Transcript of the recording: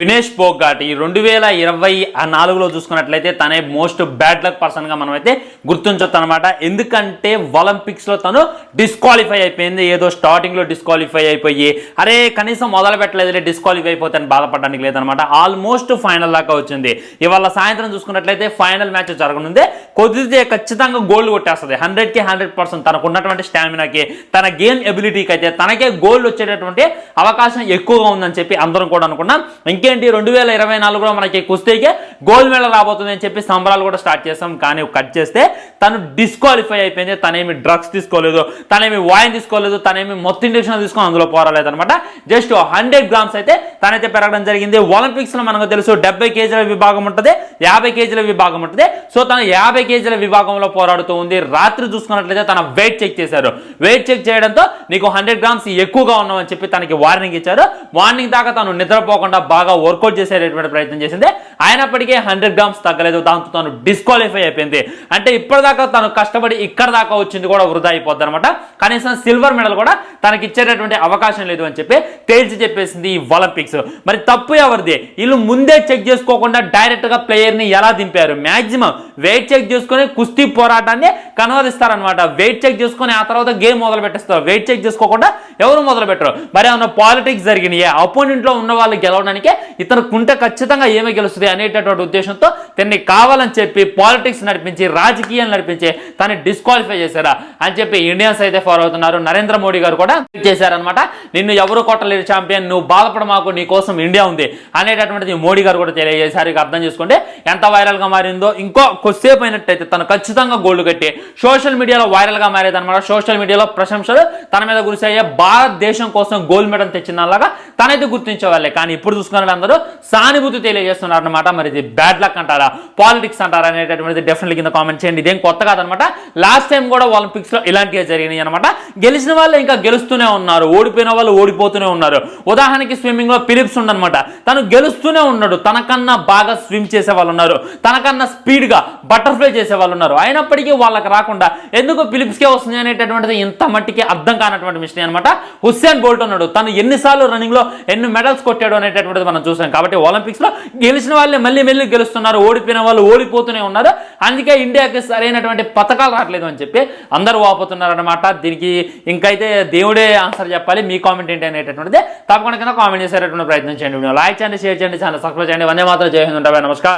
వినేష్ పోగాట్ 2024లో చూసుకున్నట్లయితే తనే most bad luck పర్సన్గా మనమైతే గుర్తించొచ్చు అనమాట. ఎందుకంటే ఒలింపిక్స్లో తను డిస్క్వాలిఫై అయిపోయింది. ఏదో స్టార్టింగ్లో డిస్క్వాలిఫై అయిపోయి అరే కనీసం మొదలు పెట్టలేదు డిస్క్వాలిఫై అయిపోతే బాధపడడానికి లేదనమాట. ఆల్మోస్ట్ ఫైనల్ దాకా వచ్చింది. ఇవాళ సాయంత్రం చూసుకున్నట్లయితే ఫైనల్ మ్యాచ్ జరగనుంది. కుదిరితే ఖచ్చితంగా గోల్ కొట్టేస్తుంది. 100కి 100% తనకు ఉన్నటువంటి స్టామినాకి, తన గేమ్ ఎబిలిటీకి అయితే తనకే గోల్ వచ్చేటటువంటి అవకాశం ఎక్కువగా ఉందని చెప్పి అందరం కూడా అనుకున్నాం. ఇంకేంటి 2024లో మనకి కుస్తీకి గోల్డ్ మెడల్ రాబోతుంది అని చెప్పి సంబరాలు కూడా స్టార్ట్ చేస్తాం. కానీ కట్ చేస్తే తను డిస్క్వాలిఫై అయిపోయింది. తనేమి డ్రగ్స్ తీసుకోలేదు, తనేమి వాయిన్ తీసుకోలేదు, తనేమి మొత్తం ఇంజక్షన్ తీసుకొని అందులో పోరాలేదు అనమాట. జస్ట్ 100 గ్రామ్స్ అయితే తనైతే పెరగడం జరిగింది. ఒలింపిక్స్ లో మనకు తెలుసు 70 కేజీల విభాగం ఉంటుంది, 50 కేజీల విభాగం ఉంటుంది. సో తను 50 కేజీల విభాగంలో పోరాడుతూ ఉంది. రాత్రి చూసుకున్నట్లయితే తన వెయిట్ చెక్ చేశారు. వెయిట్ చెక్ చేయడంతో నీకు 100 గ్రామ్స్ ఎక్కువగా ఉన్నావు అని చెప్పి తనకి వార్నింగ్ ఇచ్చారు. వార్నింగ్ దాకా తను నిద్రపోకుండా బాగా వర్కౌట్ చేసేటటువంటి ప్రయత్నం చేసింది. అయినప్పటికీ 100 గ్రామ్స్ తగ్గలేదు. దాంతో తను డిస్క్వాలిఫై అయిపోయింది. అంటే ఇప్పటిదాకా తను కష్టపడి ఇక్కడ దాకా వచ్చింది కూడా వృధా అయిపోద్ది అనమాట. కనీసం సిల్వర్ మెడల్ కూడా తనకి ఇచ్చేటటువంటి అవకాశం లేదు అని చెప్పి తేల్చి చెప్పేసింది ఈ ఒలింపిక్స్. మరి తప్పు ఎవరిది? వీళ్ళు ముందే చెక్ చేసుకోకుండా డైరెక్ట్ గా ప్లేయర్ ని ఎలా దింపారు? మాక్సిమం వెయిట్ చెక్ చేసుకుని కుస్తీ పోరాటాన్ని కనువరిస్తారనమాట. వెయిట్ చెక్ చేసుకుని ఆ తర్వాత గేమ్ మొదలు పెట్టేస్తారు. వెయిట్ చెక్ చేసుకోకుండా ఎవరు మొదలు పెట్టరు. మరి ఏమన్నా పాలిటిక్స్ జరిగినాయి, అపోనెంట్ లో ఉన్న వాళ్ళు గెలవడానికి ఇతను కుంటే ఖచ్చితంగా ఏమే గెలుస్తుంది అనేటటువంటి ఉద్దేశంతో తనని కావాలని చెప్పి పాలిటిక్స్ నడిపించి రాజకీయాలు నడిపించి తనని డిస్క్వాలిఫై చేశారా అని చెప్పి ఇండియన్స్ అయితే ఫాలో అవుతున్నారు. నరేంద్ర మోడీ గారు కూడా చేశారనమాట. నిన్ను ఎవరు కొట్టలేరు ఛాంపియన్, నువ్వు బాధపడమాకు, నీ కోసం ఇండియా ఉంది అనేటటువంటిది మోడీ గారు కూడా తెలియజేశారు. ఇక అర్థం చేసుకోండి ఎంత వైరల్ గా మారిందో. ఇంకో కొద్దిసేపు అయినట్టయితే తను ఖచ్చితంగా గోల్డ్ కట్టి సోషల్ మీడియాలో వైరల్ గా మారేదన్నమాట. సోషల్ మీడియాలో ప్రశంసలు తన మీద గురిసయ్యే. భారతదేశం కోసం గోల్డ్ మెడల్ తెచ్చినలాగా తనైతే గుర్తించేవాళ్ళే. కానీ ఇప్పుడు చూసుకున్న అందరూ సానుభూతి తెలియజేస్తున్నారు అనమాట. మరి ఇది బ్యాడ్ లక్ అంటారా, పాలిటిక్స్ అంటారా అనేటటువంటిది డెఫినెట్లీ కింద కామెంట్ చేయండి. ఇదేం కొత్త కాదనమాట. లాస్ట్ టైం కూడా ఒలింపిక్స్ లో ఇలాంటివి జరిగినాయి అనమాట. గెలిచిన వాళ్ళు ఇంకా గెలుస్తూనే ఉన్నారు, ఓడిపోయిన వాళ్ళు ఓడిపోతూనే ఉన్నారు. ఉదాహరణకి స్విమ్మింగ్ లో ఫిలిప్స్ ఉండనమాట. తను గెలుస్తూనే ఉన్నాడు. తనకన్నా బాగా స్విమ్ చేసే వాళ్ళు ఉన్నారు, తనకన్నా స్పీడ్ గా బటర్ఫ్లై చేసే వాళ్ళు ఉన్నారు. అయినప్పటికీ వాళ్ళకి రాకుండా ఎందుకు ఫిలిప్స్కే వస్తుంది అనేటటువంటిది ఇంత మట్టికి అర్థం కానటువంటి విషయం అనమాట. హుస్సేన్ బోల్ట్ ఉన్నాడు, తను ఎన్నిసార్లు రన్నింగ్ లో ఎన్ని మెడల్స్ కొట్టాడు అనేటటువంటిది మనం చూసాం. కాబట్టి ఒలింపిక్స్ లో గెలిచిన వాళ్ళే మళ్ళీ మళ్ళీ గెలుస్తున్నారు, ఓడిపోయిన వాళ్ళు ఓడిపోతూనే ఉన్నారు. అందుకే ఇండియాకి సరైనటువంటి పథకాలు రావట్లేదు అని చెప్పి అందరూ వాపోతున్నారు అనమాట. దీనికి ఇంకైతే దేవుడే ఆన్సర్ చెప్పాలి. మీ కామెంట్ ఏంటి అనేటటువంటిది తప్పకుండా కింద కామెంట్ చేసేటటువంటి ప్రయత్నం చేయండి. లైక్ చేయండి, షేర్ చేయండి, ఛానల్ సబ్స్క్రైబ్ చేయండి. వందే మాత్రం జై హింద్. నమస్కారం.